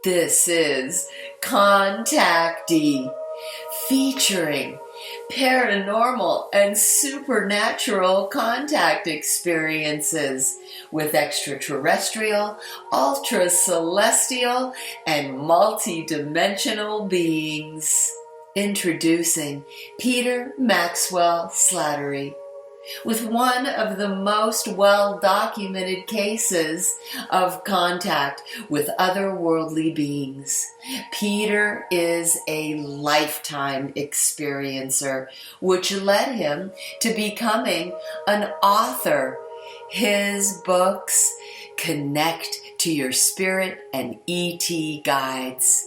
This is Contactee, featuring paranormal and supernatural contact experiences with extraterrestrial, ultra-celestial, and multi-dimensional beings. Introducing Peter Maxwell Slattery, with one of the most well-documented cases of contact with otherworldly beings. Peter is a lifetime experiencer, which led him to becoming an author. His books, Connect to Your Spirit and ET Guides.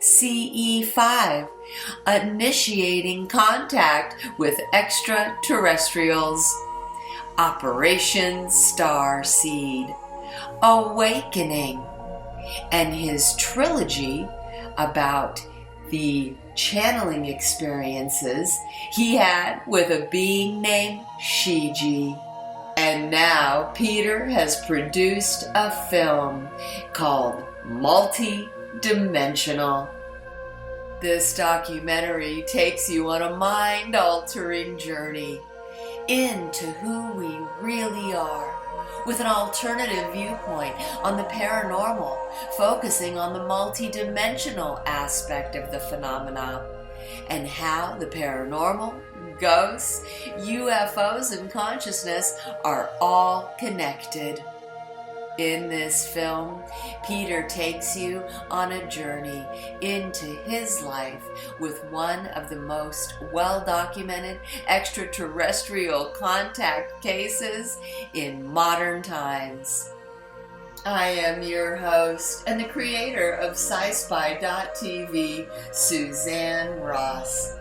CE5, Initiating Contact with Extraterrestrials. Operation Starseed, Awakening, and his trilogy about the channeling experiences he had with a being named Shiji. And now Peter has produced a film called Multidimensional. This documentary takes you on a mind-altering journey into who we really are, with an alternative viewpoint on the paranormal, focusing on the multidimensional aspect of the phenomena, and how the paranormal, ghosts, UFOs, and consciousness are all connected. In this film, Peter takes you on a journey into his life with one of the most well-documented extraterrestrial contact cases in modern times. I am your host and the creator of Sci-Spi.tv, Suzanne Ross,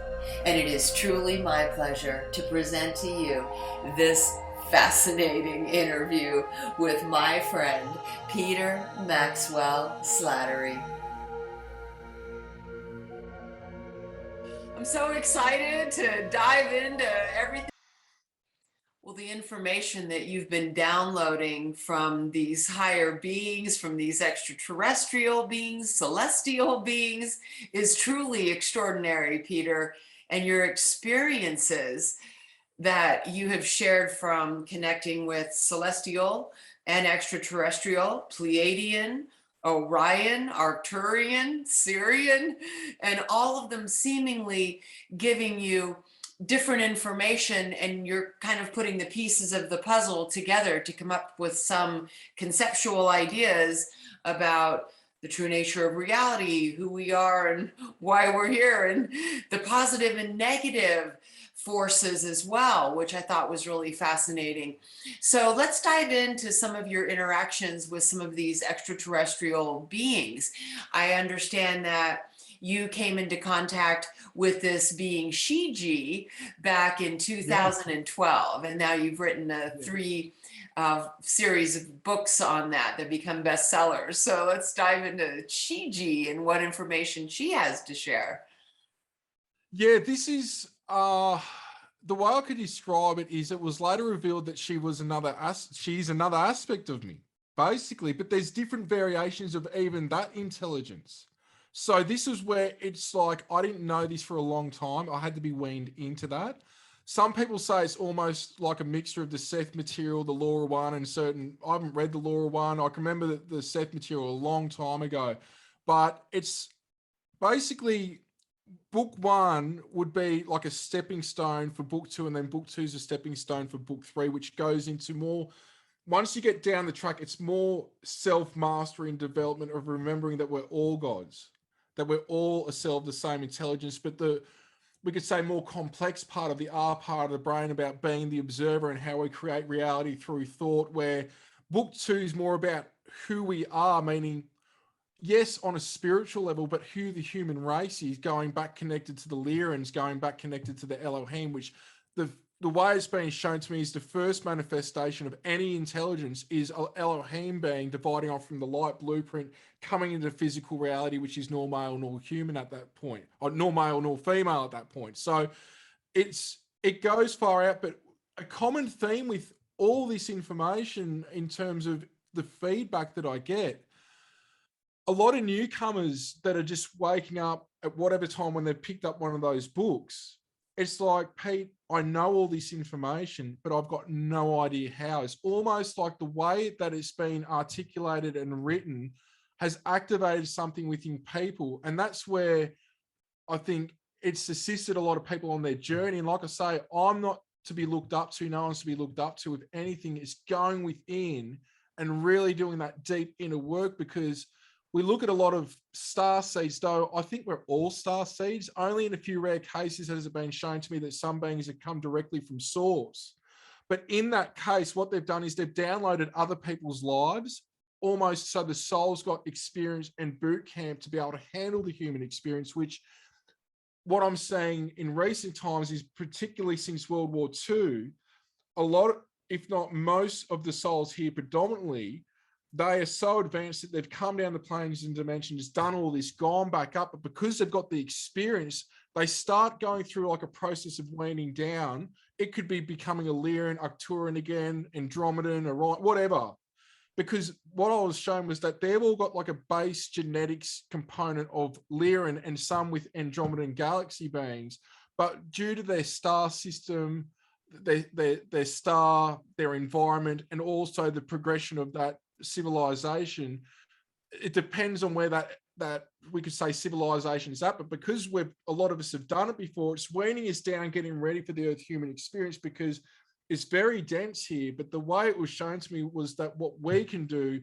and it is truly my pleasure to present to you this fascinating interview with my friend Peter Maxwell Slattery. I'm so excited to dive into everything. Well, the information that you've been downloading from these higher beings, from these extraterrestrial beings, celestial beings, is truly extraordinary, Peter, and your experiences that you have shared from connecting with celestial and extraterrestrial, Pleiadian, Orion, Arcturian, Sirian, and all of them seemingly giving you different information, and you're kind of putting the pieces of the puzzle together to come up with some conceptual ideas about the true nature of reality, who we are and why we're here, and the positive and negative forces as well, which I thought was really fascinating. So let's dive into some of your interactions with some of these extraterrestrial beings. I understand that you came into contact with this being Shiji back in 2012, and now you've written a three series of books on that become bestsellers. So let's dive into Shiji and what information she has to share. Yeah, this is the way I could describe it is it was later revealed that she's another aspect of me, basically, but there's different variations of even that intelligence. So this is where it's like I didn't know this for a long time. I had to be weaned into that. Some people say it's almost like a mixture of the Seth material, the Laura one, and certain. I haven't read the Laura one. I can remember the Seth material a long time ago, but it's basically book one would be like a stepping stone for book two, and then book two is a stepping stone for book three, which goes into more. Once you get down the track, it's more self-mastery and development of remembering that we're all gods, that we're all a cell of the same intelligence, but we could say more complex part of the R part of the brain about being the observer and how we create reality through thought, where book two is more about who we are, meaning, yes, on a spiritual level, but who the human race is, going back connected to the Lyrians, going back connected to the Elohim, which the way it's being shown to me is the first manifestation of any intelligence is Elohim being dividing off from the light blueprint, coming into physical reality, which is nor male nor human at that point, or nor male nor female at that point. So it goes far out, but a common theme with all this information in terms of the feedback that I get, a lot of newcomers that are just waking up at whatever time when they've picked up one of those books, it's like, Pete, I know all this information, but I've got no idea how. It's almost like the way that it's been articulated and written has activated something within people. And that's where I think it's assisted a lot of people on their journey. And like I say, I'm not to be looked up to, no one's to be looked up to. If anything, it's going within and really doing that deep inner work, because we look at a lot of star seeds, though I think we're all star seeds. Only in a few rare cases has it been shown to me that some beings have come directly from source. But in that case, what they've done is they've downloaded other people's lives, almost so the soul's got experience and boot camp to be able to handle the human experience, which what I'm saying in recent times is, particularly since World War II, a lot, if not most of the souls here predominantly, they are so advanced that they've come down the planes and dimensions, done all this, gone back up, but because they've got the experience, they start going through like a process of waning down. It could be becoming a Lyran, Arcturian again, Andromedan, Orion, whatever. Because what I was shown was that they've all got like a base genetics component of Lyran and some with Andromedan galaxy beings, but due to their star system, their star, their environment, and also the progression of that civilization, it depends on where that we could say civilization is at. But because a lot of us have done it before, it's weaning us down, getting ready for the Earth human experience, because it's very dense here. But the way it was shown to me was that what we can do,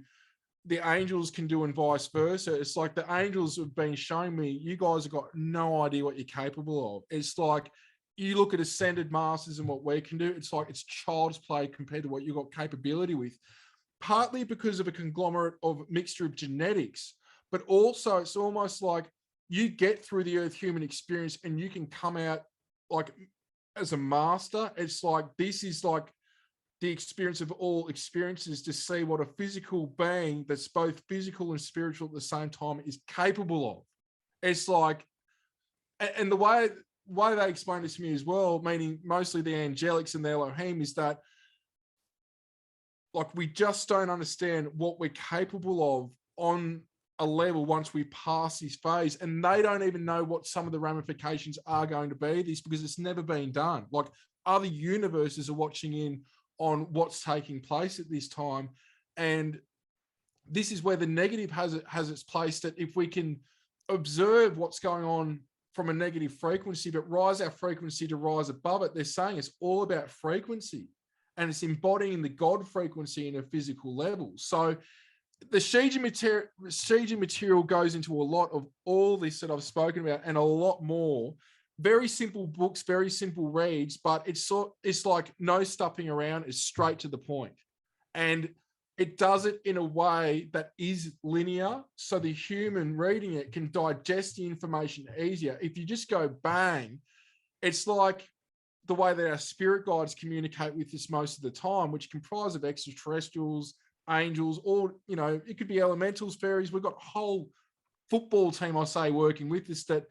the angels can do, and vice versa. It's like the angels have been showing me, you guys have got no idea what you're capable of. It's like, you look at ascended masters and what we can do, it's like it's child's play compared to what you've got capability with. Partly because of a conglomerate of mixture of genetics, but also it's almost like you get through the Earth human experience and you can come out like as a master. It's like, this is like the experience of all experiences, to see what a physical being that's both physical and spiritual at the same time is capable of. It's like, and the way they explain it to me as well, meaning mostly the angelics and the Elohim, is that like we just don't understand what we're capable of on a level once we pass this phase, and they don't even know what some of the ramifications are going to be this, because it's never been done. Like other universes are watching in on what's taking place at this time, and this is where the negative has its place, that if we can observe what's going on from a negative frequency but rise our frequency to rise above it, they're saying it's all about frequency, and it's embodying the God frequency in a physical level. So the Shiji material goes into a lot of all this that I've spoken about, and a lot more. Very simple books, very simple reads, but it's like no stuffing around. It's straight to the point, and it does it in a way that is linear, so the human reading it can digest the information easier. If you just go bang, it's like the way that our spirit guides communicate with us most of the time, which comprise of extraterrestrials, angels, or, you know, it could be elementals, fairies. We've got a whole football team, I say, working with us, that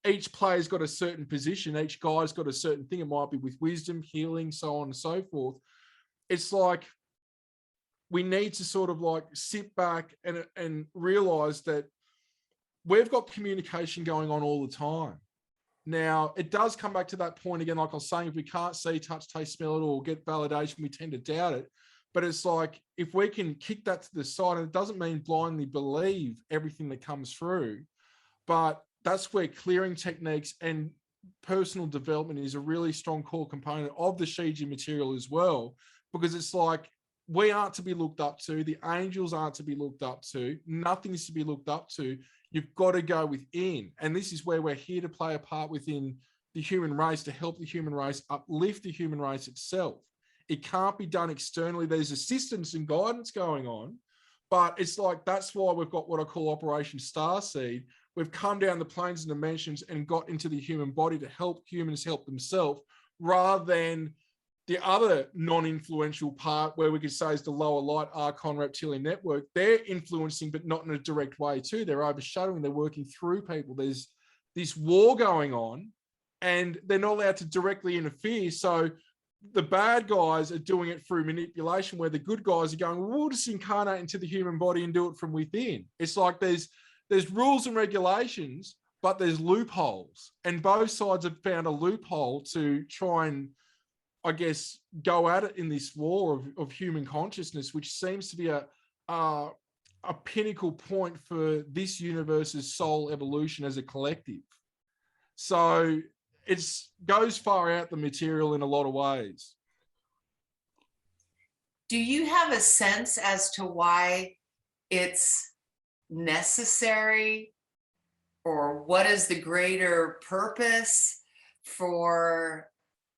each player's got a certain position, each guy's got a certain thing. It might be with wisdom, healing, so on and so forth. It's like we need to sort of like sit back and realize that we've got communication going on all the time. Now, it does come back to that point again, like I was saying, if we can't see, touch, taste, smell it, or get validation, we tend to doubt it. But it's like, if we can kick that to the side, and it doesn't mean blindly believe everything that comes through, but that's where clearing techniques and personal development is a really strong core component of the Shiji material as well, because it's like, we aren't to be looked up to, the angels aren't to be looked up to, nothing's to be looked up to. You've got to go within. And this is where we're here to play a part within the human race, to help the human race, uplift the human race itself. It can't be done externally. There's assistance and guidance going on, but it's like, that's why we've got what I call Operation Starseed. We've come down the planes and dimensions and got into the human body to help humans help themselves, rather than the other non-influential part, where we could say is the lower light Archon reptilian network. They're influencing, but not in a direct way too. They're overshadowing, they're working through people. There's this war going on and they're not allowed to directly interfere. So the bad guys are doing it through manipulation, where the good guys are going, well, we'll just incarnate into the human body and do it from within. It's like there's there's rules and regulations, but there's loopholes, and both sides have found a loophole to try and, I guess, go at it in this war of human consciousness, which seems to be a pinnacle point for this universe's soul evolution as a collective. So it goes far out the material in a lot of ways. Do you have a sense as to why it's necessary, or what is the greater purpose for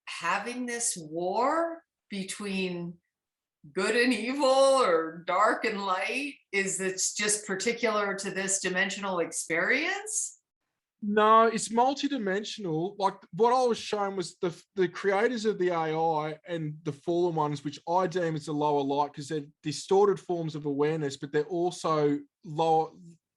having this war between good and evil, or dark and light? Is it just particular to this dimensional experience? No, it's multidimensional. Like what I was shown was the creators of the AI and the fallen ones, which I deem as the lower light, because they're distorted forms of awareness, but they're also lower,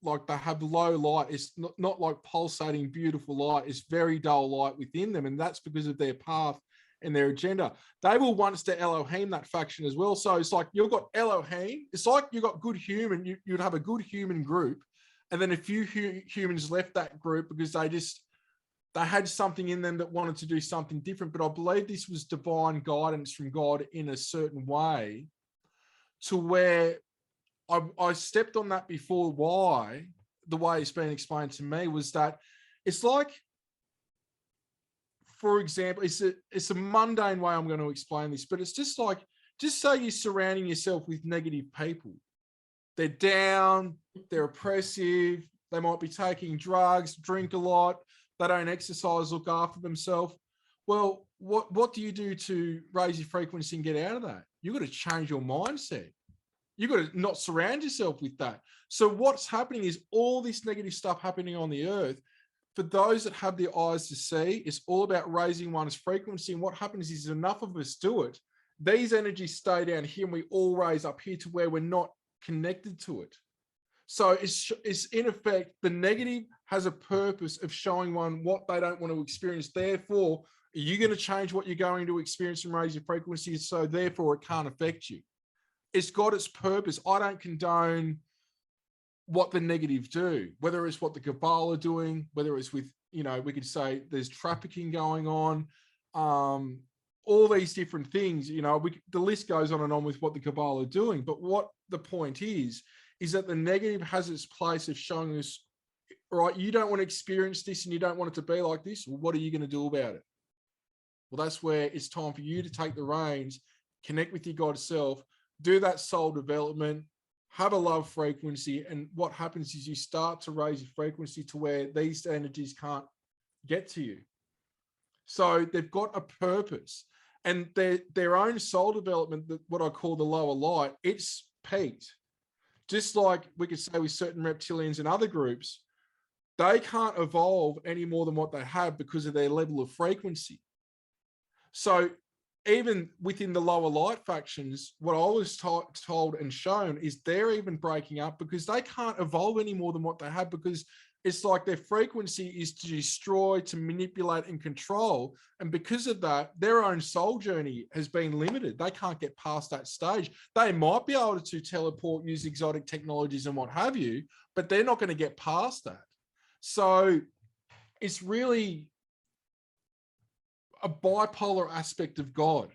like they have low light. It's not like pulsating, beautiful light. It's very dull light within them. And that's because of their path and their agenda. They were once the Elohim, that faction as well. So it's like you've got Elohim. It's like you've got good human. You'd have a good human group. And then a few humans left that group because they had something in them that wanted to do something different. But I believe this was divine guidance from God in a certain way, to where I stepped on that before. Why? The way it's been explained to me was that it's like, for example, it's a mundane way I'm going to explain this, but it's just like, just say you're surrounding yourself with negative people. They're down, they're oppressive, they might be taking drugs, drink a lot, they don't exercise, look after themselves. Well, what do you do to raise your frequency and get out of that? You've got to change your mindset. You've got to not surround yourself with that. So what's happening is all this negative stuff happening on the earth. For those that have the eyes to see, it's all about raising one's frequency. And what happens is enough of us do it, these energies stay down here and we all raise up here to where we're not connected to it. So it's in effect, the negative has a purpose of showing one what they don't want to experience. Therefore, you're going to change what you're going to experience and raise your frequency. So therefore, it can't affect you. It's got its purpose. I don't condone what the negative do, whether it's what the Cabal are doing, whether it's with, we could say there's trafficking going on, all these different things, the list goes on and on with what the Cabal are doing. But what the point is that the negative has its place of showing us, right, you don't want to experience this and you don't want it to be like this. Well, what are you going to do about it? Well, that's where it's time for you to take the reins, connect with your God self, do that soul development, have a love frequency. And what happens is you start to raise your frequency to where these energies can't get to you. So they've got a purpose, and their own soul development, what I call the lower light, it's peaked. Just like we could say with certain reptilians and other groups, they can't evolve any more than what they have because of their level of frequency. So even within the lower light factions, what I was told and shown is they're even breaking up because they can't evolve any more than what they have, because it's like their frequency is to destroy, to manipulate and control. And because of that, their own soul journey has been limited. They can't get past that stage. They might be able to teleport, use exotic technologies and what have you, but they're not going to get past that. So it's really a bipolar aspect of God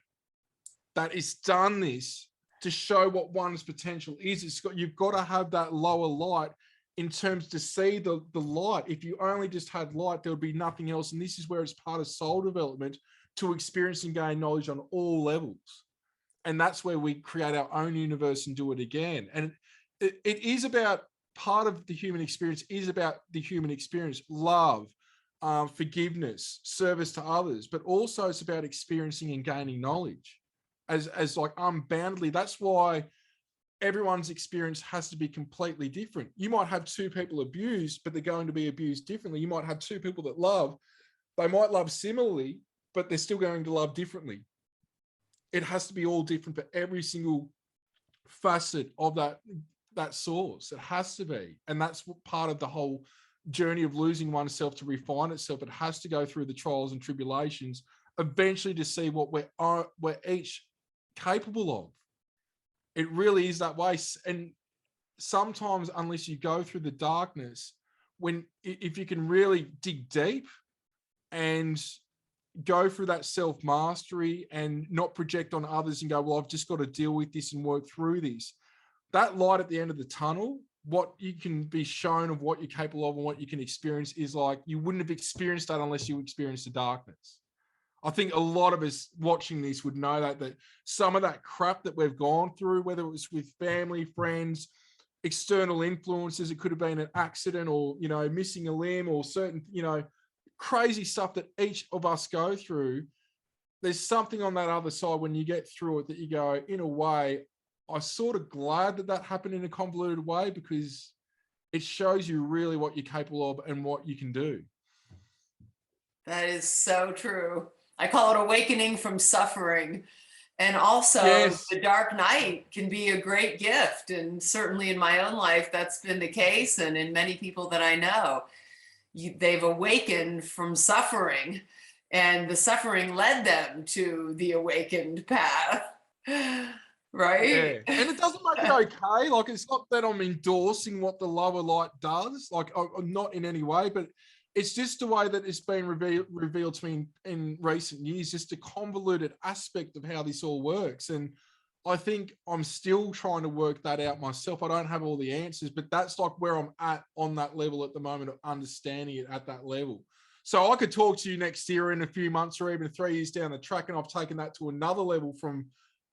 that has done this to show what one's potential is. You've got to have that lower light in terms to see the light. If you only just had light, there would be nothing else. And this is where it's part of soul development to experience and gain knowledge on all levels. And that's where we create our own universe and do it again. And it is about, part of the human experience is about the human experience, love, forgiveness, service to others, but also it's about experiencing and gaining knowledge as like unboundedly. That's why everyone's experience has to be completely different. You might have two people abused, but they're going to be abused differently. You might have two people that love, they might love similarly, but they're still going to love differently. It has to be all different for every single facet of that source. It has to be. And that's part of the whole journey of losing oneself to refine itself. It has to go through the trials and tribulations eventually to see what we're each capable of. It really is that way. And sometimes unless you go through the darkness, if you can really dig deep and go through that self-mastery and not project on others and go, well, I've just got to deal with this and work through this. That light at the end of the tunnel, what you can be shown of what you're capable of and what you can experience is like, you wouldn't have experienced that unless you experienced the darkness. I think a lot of us watching this would know that some of that crap that we've gone through, whether it was with family, friends, external influences, it could have been an accident or, you know, missing a limb or certain, you know, crazy stuff that each of us go through. There's something on that other side when you get through it that you go, in a way, I'm sort of glad that happened in a convoluted way, because it shows you really what you're capable of and what you can do. That is so true. I call it awakening from suffering. And also, Yes. the dark night can be a great gift. And certainly in my own life, that's been the case. And in many people that I know, they've awakened from suffering, and the suffering led them to the awakened path. Right? Yeah. And it doesn't make it okay. Like, it's not that I'm endorsing what the lower light does, like, I'm not in any way, but it's just the way that it's been revealed to me in recent years, just a convoluted aspect of how this all works. And I think I'm still trying to work that out myself. I don't have all the answers, but that's like where I'm at on that level at the moment of understanding it at that level. So I could talk to you next year, in a few months, or even 3 years down the track, and I've taken that to another level from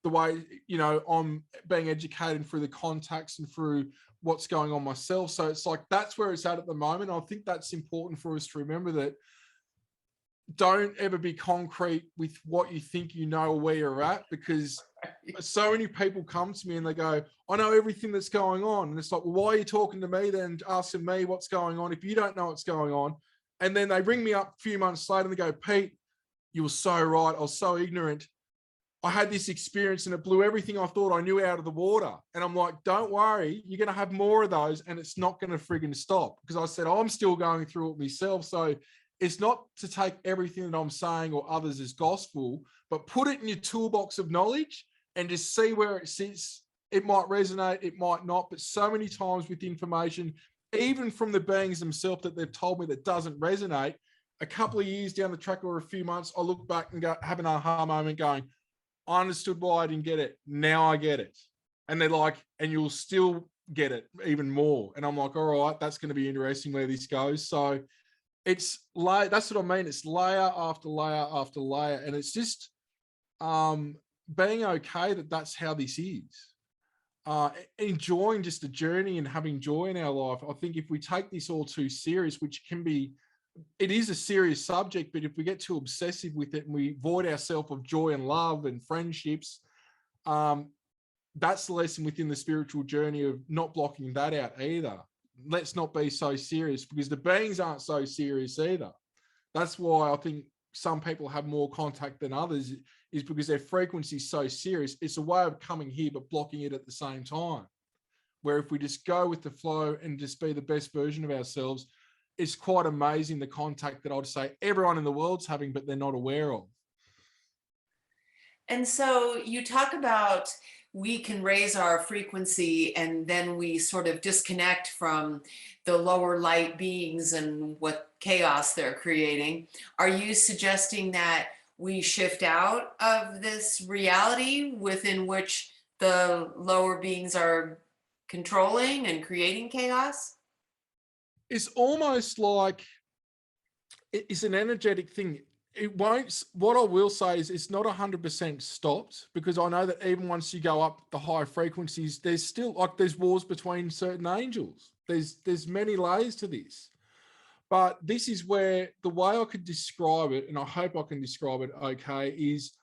the way, you know, I'm being educated through the contacts and through what's going on myself. So it's like, that's where it's at the moment. I think that's important for us to remember, that don't ever be concrete with what you think you know where you're at, because so many people come to me and they go, I know everything that's going on. And it's like, well, why are you talking to me then, asking me what's going on if you don't know what's going on? And then they ring me up a few months later and they go, Pete, you were so right. I was so ignorant. I had this experience and it blew everything I thought I knew out of the water. And I'm like, don't worry, you're going to have more of those and it's not going to friggin' stop. Because I said, I'm still going through it myself. So it's not to take everything that I'm saying or others as gospel, but put it in your toolbox of knowledge and just see where it sits. It might resonate, it might not, but so many times with information, even from the beings themselves that they've told me that doesn't resonate, a couple of years down the track or a few months, I look back and go, have an aha moment going, I understood why I didn't get it. Now I get it. And they're like, and you'll still get it even more. And I'm like, all right, that's going to be interesting where this goes. So it's like, that's what I mean. It's layer after layer after layer. And it's just being okay that that's how this is. Enjoying just the journey and having joy in our life. I think if we take this all too serious, which can be, it is a serious subject, but if we get too obsessive with it and we void ourselves of joy and love and friendships, that's the lesson within the spiritual journey of not blocking that out either. Let's not be so serious, because the beings aren't so serious either. That's why I think some people have more contact than others, is because their frequency is so serious. It's a way of coming here, but blocking it at the same time. Where if we just go with the flow and just be the best version of ourselves, it's quite amazing the contact that I'd say everyone in the world's having, but they're not aware of. And so you talk about we can raise our frequency and then we sort of disconnect from the lower light beings and what chaos they're creating. Are you suggesting that we shift out of this reality within which the lower beings are controlling and creating chaos? It's almost like it's an energetic thing. It won't, what I will say is it's not 100% stopped, because I know that even once you go up the high frequencies, there's still, like, there's wars between certain angels. There's many layers to this. But this is where the way I could describe it, and I hope I can describe it okay, is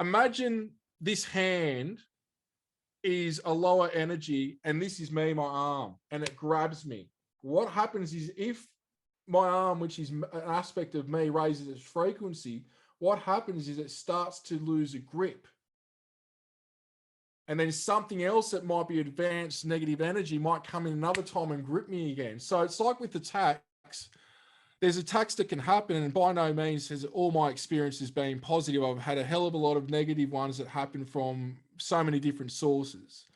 imagine this hand is a lower energy and this is me, my arm, and it grabs me. What happens is if my arm, which is an aspect of me, raises its frequency, what happens is it starts to lose a grip. And then something else that might be advanced negative energy might come in another time and grip me again. So it's like with attacks, there's attacks that can happen, and by no means has all my experiences been positive. I've had a hell of a lot of negative ones that happen from so many different sources.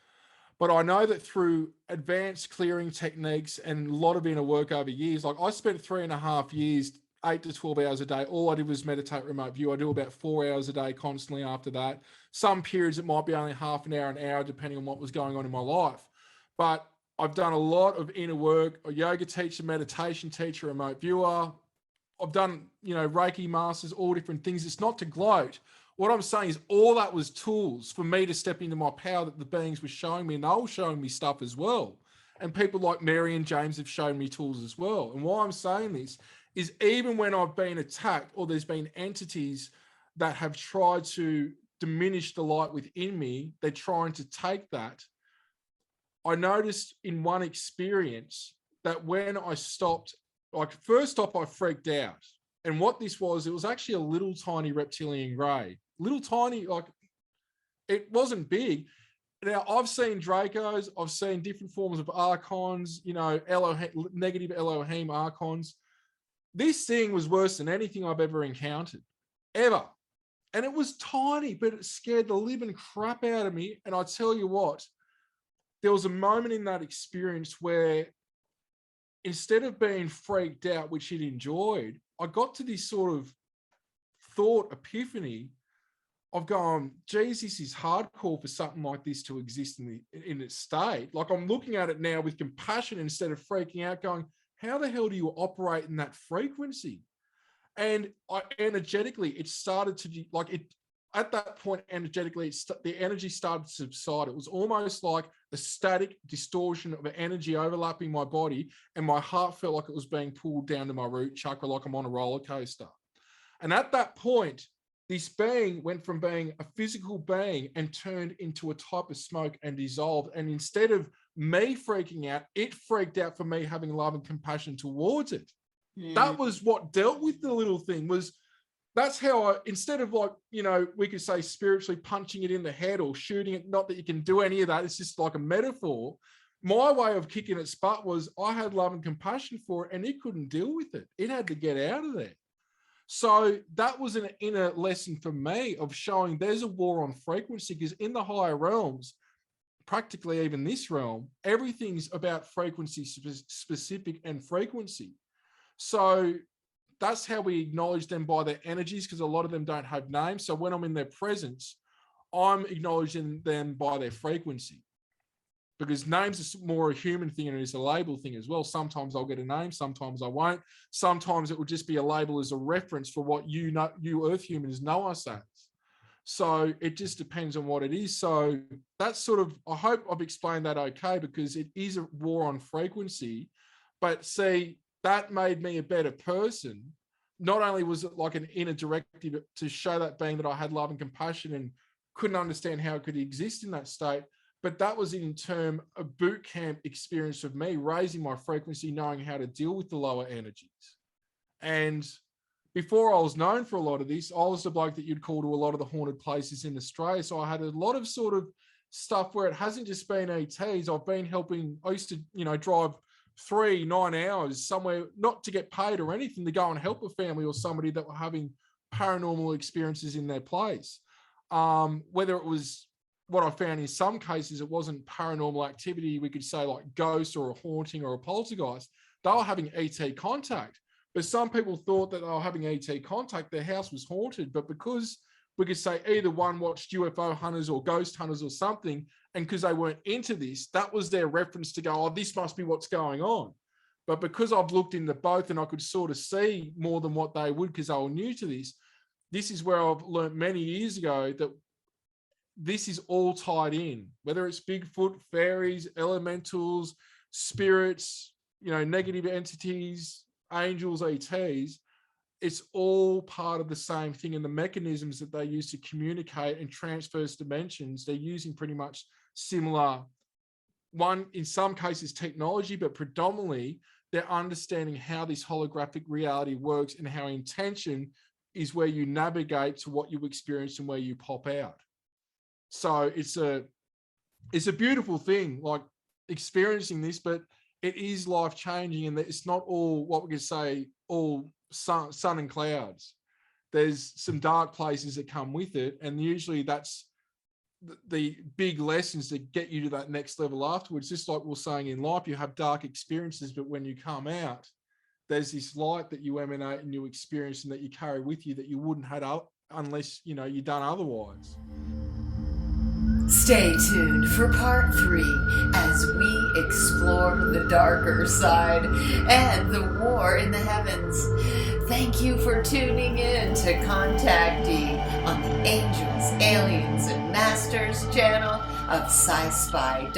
But I know that through advanced clearing techniques and a lot of inner work over years, like I spent 3.5 years, 8 to 12 hours a day. All I did was meditate remote view. I do about 4 hours a day constantly after that. Some periods it might be only half an hour, depending on what was going on in my life. But I've done a lot of inner work, a yoga teacher, meditation teacher, remote viewer. I've done, Reiki masters, all different things. It's not to gloat. What I'm saying is all that was tools for me to step into my power that the beings were showing me, and they were showing me stuff as well. And people like Mary and James have shown me tools as well. And why I'm saying this is even when I've been attacked or there's been entities that have tried to diminish the light within me, they're trying to take that. I noticed in one experience that when I stopped, like first off, I freaked out. And what this was, it was actually a little tiny reptilian grey. Little tiny, like it wasn't big. Now, I've seen Dracos, I've seen different forms of archons, Elohim, negative Elohim archons. This thing was worse than anything I've ever encountered, ever. And it was tiny, but it scared the living crap out of me. And I tell you what, there was a moment in that experience where instead of being freaked out, which it enjoyed, I got to this sort of thought epiphany of going, geez, this is hardcore for something like this to exist in its state. Like I'm looking at it now with compassion instead of freaking out, going, how the hell do you operate in that frequency? And energetically, it started to at that point, energetically, the energy started to subside. It was almost like a static distortion of energy overlapping my body, and my heart felt like it was being pulled down to my root chakra, like I'm on a roller coaster. And at that point, this being went from being a physical being and turned into a type of smoke and dissolved. And instead of me freaking out, it freaked out for me having love and compassion towards it. That was what dealt with the little thing. That's how instead of we could say spiritually punching it in the head or shooting it, not that you can do any of that, it's just like a metaphor. My way of kicking its butt was I had love and compassion for it, and it couldn't deal with it. It had to get out of there. So that was an inner lesson for me of showing there's a war on frequency, because in the higher realms, practically even this realm, everything's about frequency specific and frequency. So that's how we acknowledge them, by their energies, because a lot of them don't have names. So when I'm in their presence, I'm acknowledging them by their frequency, because names are more a human thing and it is a label thing as well. Sometimes I'll get a name, sometimes I won't. Sometimes it will just be a label as a reference for what you Earth humans know us as. So it just depends on what it is. So that's sort of, I hope I've explained that okay, because it is a war on frequency. But see, that made me a better person. Not only was it like an inner directive to show that being that I had love and compassion and couldn't understand how it could exist in that state, but that was in turn a boot camp experience of me raising my frequency, knowing how to deal with the lower energies. And before I was known for a lot of this, I was the bloke that you'd call to a lot of the haunted places in Australia. So I had a lot of sort of stuff where it hasn't just been ETs. I've been helping, I used to, drive 9 hours somewhere, not to get paid or anything, to go and help a family or somebody that were having paranormal experiences in their place. Whether it was, what I found in some cases, it wasn't paranormal activity, we could say like ghost or a haunting or a poltergeist. They were having ET contact. But some people thought that they were having ET contact, their house was haunted. But because we could say either one watched UFO hunters or ghost hunters or something, and because they weren't into this, that was their reference to go, oh, this must be what's going on. But because I've looked into both and I could sort of see more than what they would because they were new to this, this is where I've learned many years ago that this is all tied in, whether it's Bigfoot, fairies, elementals, spirits, negative entities, angels, ETs, it's all part of the same thing. And the mechanisms that they use to communicate and transverse dimensions, they're using pretty much similar, one, in some cases, technology, but predominantly they're understanding how this holographic reality works and how intention is where you navigate to what you experience and where you pop out. So it's a beautiful thing, like experiencing this, but it is life-changing, and it's not all what we could say, all sun and clouds. There's some dark places that come with it, and usually that's the big lessons that get you to that next level afterwards. Just like we're saying in life, you have dark experiences, but when you come out, there's this light that you emanate and you experience and that you carry with you that you wouldn't have up unless, you know, you've done otherwise. Stay tuned for part 3 as we explore the darker side and the war in the heavens. Thank you for tuning in to Contactee on the Angels, Aliens, and Masters channel of Sci-Spi.tv.